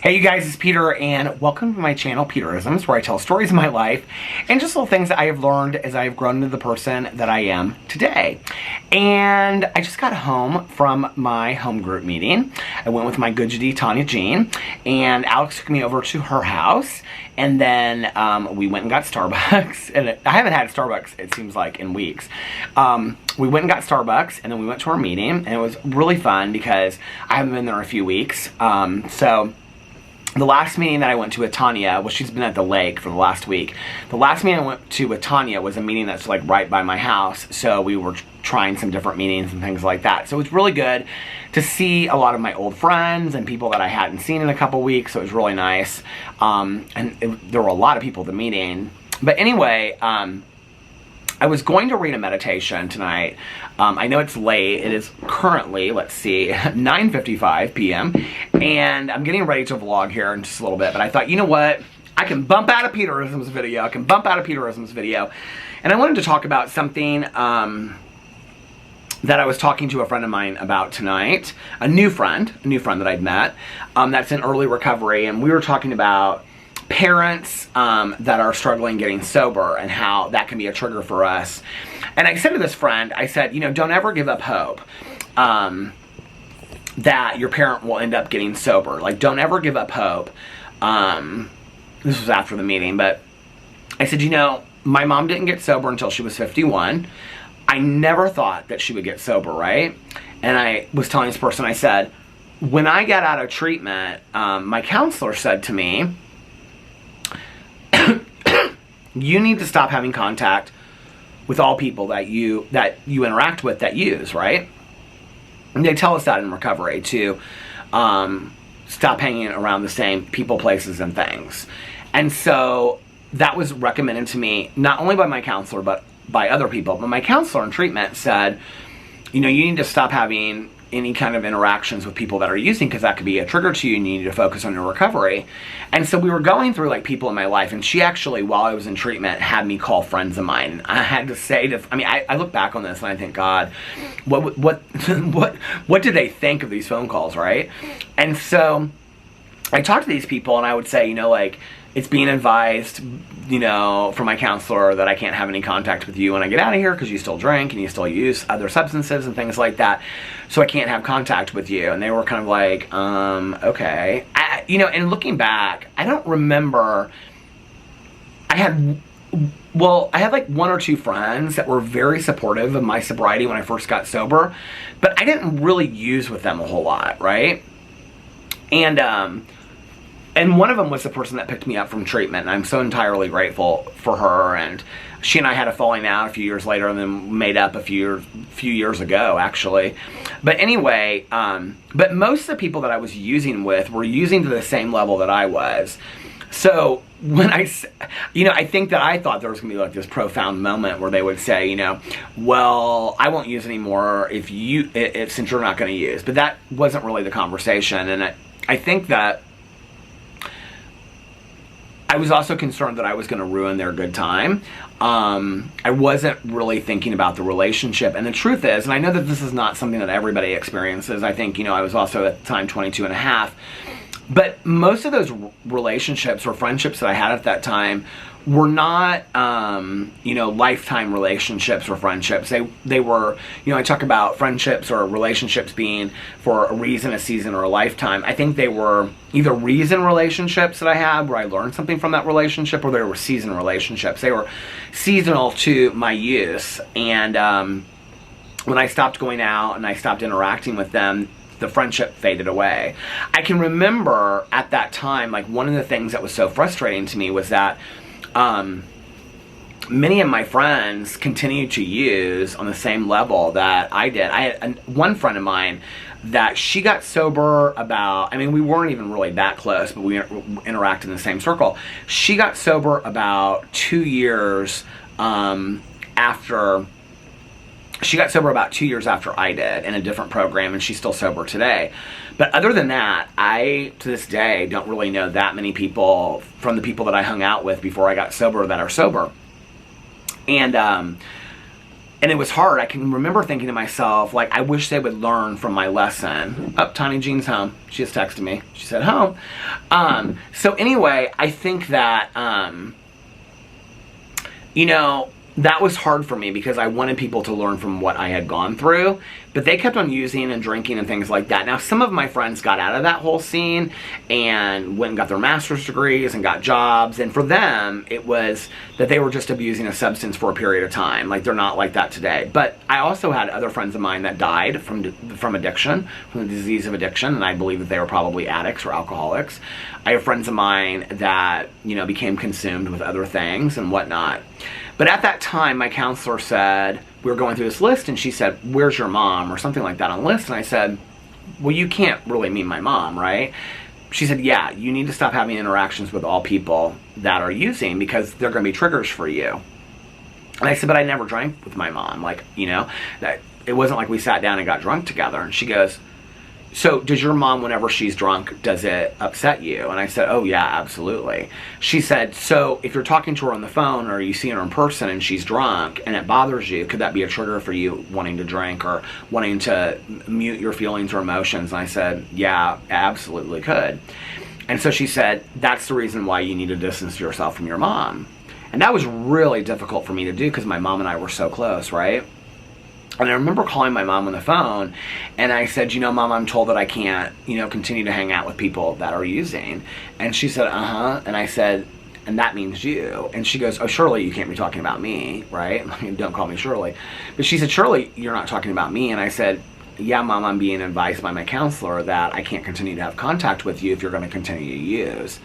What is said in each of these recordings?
Hey you guys, it's Peter and welcome to my channel, Peterisms, where I tell stories of my life and just little things that I have learned as I have grown into the person that I am today. And I just got home from my home group meeting. I went with my good Judy, Tanya Jean, and Alex took me over to her house, and then we went and got Starbucks. And I haven't had Starbucks, it seems like, in weeks. We went and got Starbucks, and then we went to our meeting, and it was really fun because I haven't been there in a few weeks. So the last meeting that I went to with Tanya, well, she's been at the lake for the last week. The last meeting I went to with Tanya was a meeting that's like right by my house. So we were trying some different meetings and things like that. So it was really good to see a lot of my old friends and people that I hadn't seen in a couple weeks. So it was really nice. There were a lot of people at the meeting. But anyway, I was going to read a meditation tonight. I know it's late. It is currently, let's see, 9:55 p.m. And I'm getting ready to vlog here in just a little bit. But I thought, you know what? I can bump out a Peterisms video. And I wanted to talk about something that I was talking to a friend of mine about tonight. A new friend that I'd met that's in early recovery. And we were talking about parents that are struggling getting sober and how that can be a trigger for us. And I said to this friend, I said, you know, don't ever give up hope that your parent will end up getting sober. Like, don't ever give up hope. This was after the meeting, but I said, you know, my mom didn't get sober until she was 51. I never thought that she would get sober, right? And I was telling this person, I said, when I got out of treatment, my counselor said to me, you need to stop having contact with all people that you interact with that use, right? And they tell us that in recovery to stop hanging around the same people, places, and things. And so that was recommended to me not only by my counselor but by other people. But my counselor in treatment said, you know, you need to stop having any kind of interactions with people that are using, because that could be a trigger to you and you need to focus on your recovery. And so we were going through like people in my life, and she actually, while I was in treatment, had me call friends of mine. And I had to say to, I mean, I look back on this and I think, God, what did they think of these phone calls, right? And so I talked to these people and I would say, you know, like, it's being advised, you know, from my counselor that I can't have any contact with you when I get out of here because you still drink and you still use other substances and things like that. So I can't have contact with you. And they were kind of like, okay. You know, and looking back, I don't remember. I had like one or two friends that were very supportive of my sobriety when I first got sober, but I didn't really use with them a whole lot, right? And one of them was the person that picked me up from treatment, and I'm so entirely grateful for her. And she and I had a falling out a few years later, and then made up a few years ago, actually. But anyway, but most of the people that I was using with were using to the same level that I was. So when I think that I thought there was going to be like this profound moment where they would say, you know, well, I won't use anymore if since you're not going to use. But that wasn't really the conversation, and I think that I was also concerned that I was going to ruin their good time. I wasn't really thinking about the relationship. And the truth is, and I know that this is not something that everybody experiences. I think, you know, I was also at the time 22 and a half. But most of those relationships or friendships that I had at that time were not, you know, lifetime relationships or friendships. They were, you know, I talk about friendships or relationships being for a reason, a season, or a lifetime. I think they were either reason relationships that I had where I learned something from that relationship, or they were season relationships. They were seasonal to my use. And when I stopped going out and I stopped interacting with them, the friendship faded away. I can remember at that time, like, one of the things that was so frustrating to me was that many of my friends continued to use on the same level that I did. I had one friend of mine that she got sober about, I mean, we weren't even really that close, but we interacted in the same circle. She got sober about 2 years after I did, in a different program, and she's still sober today. But other than that, I, to this day, don't really know that many people from the people that I hung out with before I got sober that are sober. And And it was hard. I can remember thinking to myself, like, I wish they would learn from my lesson. Oh, Tiny Jean's home. She just texted me. She said, home. So anyway, I think that, you know, that was hard for me because I wanted people to learn from what I had gone through, but they kept on using and drinking and things like that. Now, some of my friends got out of that whole scene and went and got their master's degrees and got jobs, and for them, it was that they were just abusing a substance for a period of time. Like, they're not like that today. But I also had other friends of mine that died from addiction, from the disease of addiction, and I believe that they were probably addicts or alcoholics. I have friends of mine that, you know, became consumed with other things and whatnot. But at that time, my counselor said, we were going through this list, and she said, where's your mom, or something like that on the list. And I said, well, you can't really mean my mom, right? She said, yeah, you need to stop having interactions with all people that are using because they're going to be triggers for you. And I said, but I never drank with my mom. Like, you know, that it wasn't like we sat down and got drunk together. And she goes, so does your mom, whenever she's drunk, does it upset you? And I said, oh yeah, absolutely. She said, so if you're talking to her on the phone or you see her in person and she's drunk and it bothers you, could that be a trigger for you wanting to drink or wanting to mute your feelings or emotions? And I said, yeah, absolutely could. And so she said, that's the reason why you need to distance yourself from your mom. And that was really difficult for me to do because my mom and I were so close, right? And I remember calling my mom on the phone, and I said, you know, Mom, I'm told that I can't, you know, continue to hang out with people that are using. And she said, uh-huh. And I said, and that means you. And she goes, oh, surely you can't be talking about me, right? I mean, don't call me Shirley. But she said, surely you're not talking about me. And I said, yeah, Mom, I'm being advised by my counselor that I can't continue to have contact with you if you're going to continue to use.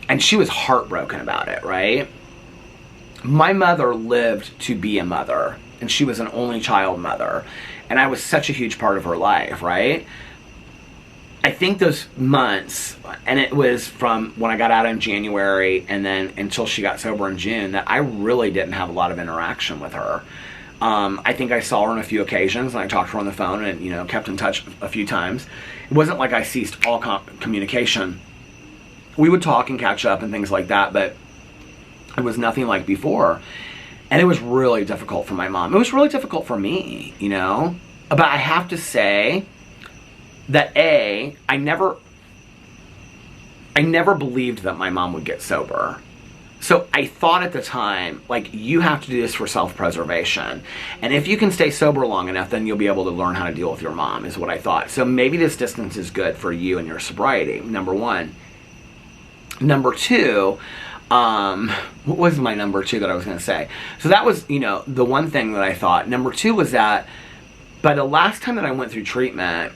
And she was heartbroken about it, right? My mother lived to be a mother. And she was an only child mother. And I was such a huge part of her life, right? I think those months, and it was from when I got out in January and then until she got sober in June, that I really didn't have a lot of interaction with her. I think I saw her on a few occasions and I talked to her on the phone and, you know, kept in touch a few times. It wasn't like I ceased all communication. We would talk and catch up and things like that, but it was nothing like before. And it was really difficult for my mom. It was really difficult for me, you know? But I have to say that I never believed that my mom would get sober. So I thought at the time, like, you have to do this for self-preservation. And if you can stay sober long enough, then you'll be able to learn how to deal with your mom, is what I thought. So maybe this distance is good for you and your sobriety, number one. Number two, what was my number two that I was going to say? So that was, you know, the one thing that I thought. Number two was that by the last time that I went through treatment,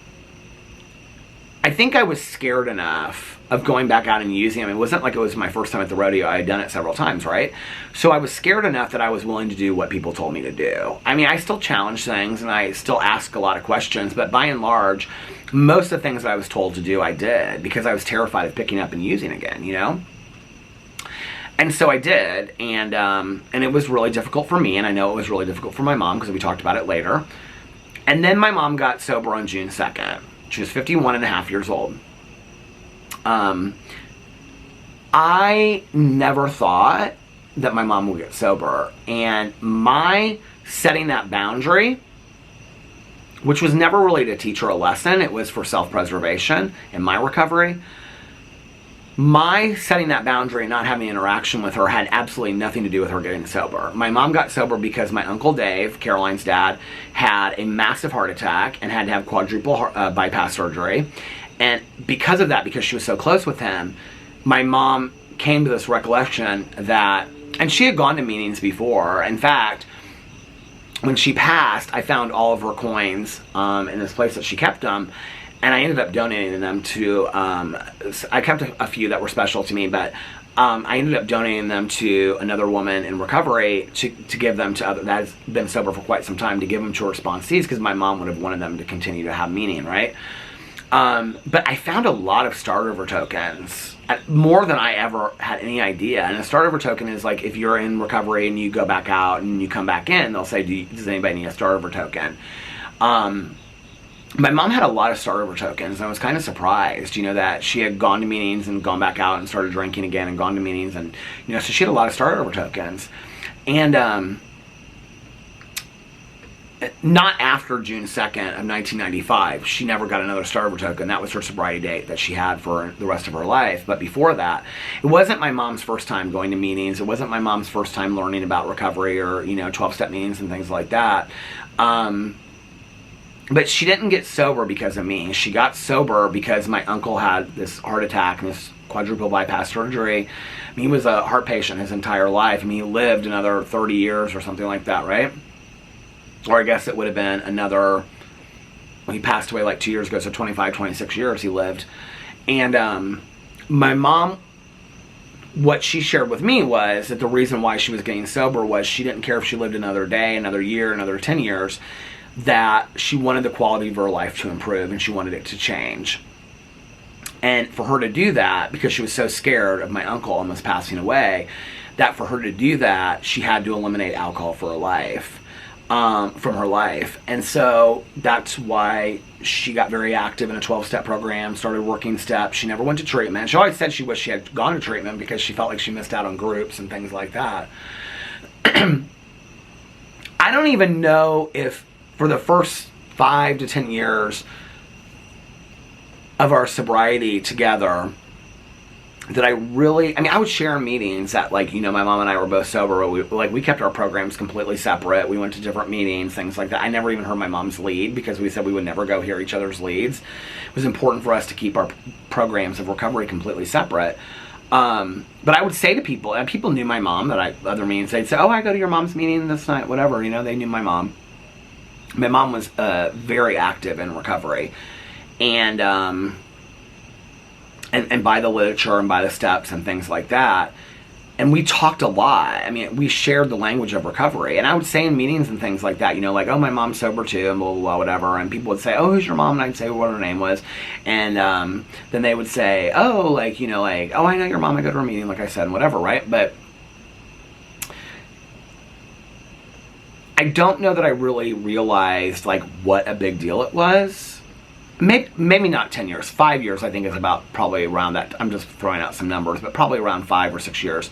I think I was scared enough of going back out and using them. It wasn't like it was my first time at the rodeo. I had done it several times, right? So I was scared enough that I was willing to do what people told me to do. I mean, I still challenge things and I still ask a lot of questions, but by and large, most of the things that I was told to do, I did because I was terrified of picking up and using again, you know? And so I did, and it was really difficult for me, and I know it was really difficult for my mom because we talked about it later. And then my mom got sober on June 2nd. She was 51 and a half years old. I never thought that my mom would get sober, and my setting that boundary, which was never really to teach her a lesson, it was for self-preservation in my recovery. My setting that boundary and not having interaction with her had absolutely nothing to do with her getting sober. My mom got sober because my Uncle Dave, Caroline's dad, had a massive heart attack and had to have quadruple bypass surgery. And because of that, because she was so close with him, my mom came to this recollection that, and she had gone to meetings before. In fact, when she passed, I found all of her coins in this place that she kept them. And I ended up donating them to, I kept a few that were special to me, but I ended up donating them to another woman in recovery to give them to other, that has been sober for quite some time, to give them to her sponsees, because my mom would have wanted them to continue to have meaning, right? But I found a lot of start over tokens, more than I ever had any idea. And a start over token is like if you're in recovery and you go back out and you come back in, they'll say, does anybody need a start over token? My mom had a lot of start over tokens, and I was kind of surprised, you know, that she had gone to meetings and gone back out and started drinking again and gone to meetings, and, you know, so she had a lot of start over tokens. And not after June 2nd of 1995. She never got another starter token. That was her sobriety date that she had for the rest of her life. But before that, it wasn't my mom's first time going to meetings. It wasn't my mom's first time learning about recovery or, 12-step meetings and things like that. But she didn't get sober because of me. She got sober because my uncle had this heart attack and this quadruple bypass surgery. He was a heart patient his entire life. He lived another 30 years or something like that, right? Or I guess it would have been another, he passed away like 2 years ago, so 25, 26 years he lived. And my mom, what she shared with me was that the reason why she was getting sober was she didn't care if she lived another day, another year, another 10 years, that she wanted the quality of her life to improve and she wanted it to change. And for her to do that, because she was so scared of my uncle almost passing away, that for her to do that, she had to eliminate alcohol for her life. From her life. And so that's why she got very active in a 12-step program, started working steps. She never went to treatment. She always said she wished she had gone to treatment because she felt like she missed out on groups and things like that. I don't even know if for the first 5 to 10 years of our sobriety together that I would share in meetings that, my mom and I were both sober. We kept our programs completely separate. We went to different meetings, things like that. I never even heard my mom's lead because we said we would never go hear each other's leads. It was important for us to keep our programs of recovery completely separate. But I would say to people, and people knew my mom, other meetings, they'd say, oh, I go to your mom's meeting this night, whatever, they knew my mom. My mom was very active in recovery. And by the literature and by the steps and things like that. And we talked a lot. We shared the language of recovery. And I would say in meetings and things like that, oh, my mom's sober too, and blah, blah, blah, whatever. And people would say, oh, who's your mom? And I'd say what her name was. And then they would say, oh, oh, I know your mom. I go to her meeting, like I said, and whatever, right? But I don't know that I really realized, what a big deal it was. Maybe not 10 years, 5 years I think is about probably around that. I'm just throwing out some numbers, but probably around 5 or 6 years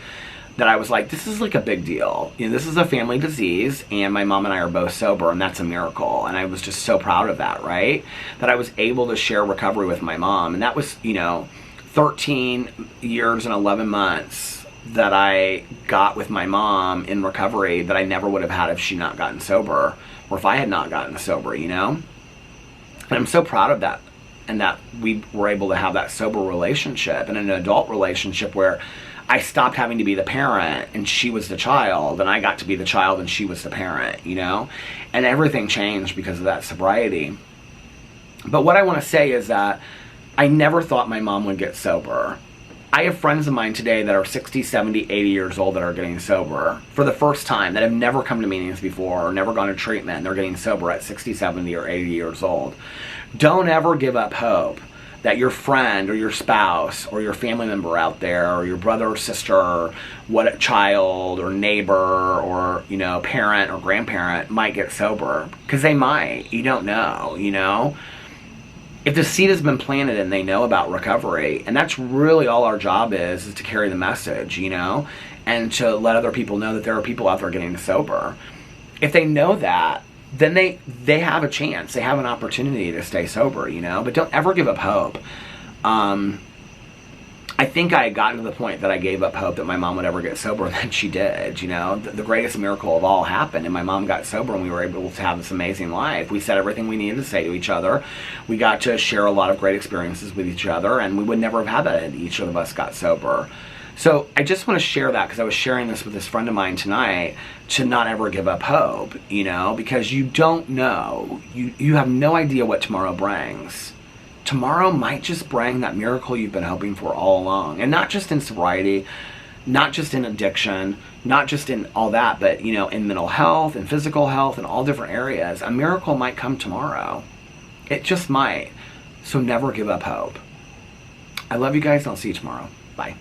that I was like, this is a big deal. This is a family disease and my mom and I are both sober and that's a miracle. And I was just so proud of that, right? That I was able to share recovery with my mom. And that was, 13 years and 11 months that I got with my mom in recovery that I never would have had if she not gotten sober or if I had not gotten sober, And I'm so proud of that, and that we were able to have that sober relationship and an adult relationship where I stopped having to be the parent and she was the child, and I got to be the child and she was the parent, And everything changed because of that sobriety. But what I want to say is that I never thought my mom would get sober. I have friends of mine today that are 60, 70, 80 years old that are getting sober for the first time, that have never come to meetings before or never gone to treatment, and they're getting sober at 60, 70, or 80 years old. Don't ever give up hope that your friend or your spouse or your family member out there or your brother or sister or child or neighbor or, parent or grandparent might get sober. Because they might. You don't know, If the seed has been planted and they know about recovery, and that's really all our job is to carry the message, and to let other people know that there are people out there getting sober. If they know that, then they have a chance. They have an opportunity to stay sober, but don't ever give up hope. I think I had gotten to the point that I gave up hope that my mom would ever get sober, and then she did, The greatest miracle of all happened, and my mom got sober, and we were able to have this amazing life. We said everything we needed to say to each other. We got to share a lot of great experiences with each other, and we would never have had that if each of us got sober. So I just want to share that because I was sharing this with this friend of mine tonight, to not ever give up hope, because you don't know. You have no idea what tomorrow brings. Tomorrow might just bring that miracle you've been hoping for all along. And not just in sobriety, not just in addiction, not just in all that, but, in mental health and physical health and all different areas. A miracle might come tomorrow. It just might. So never give up hope. I love you guys. I'll see you tomorrow. Bye.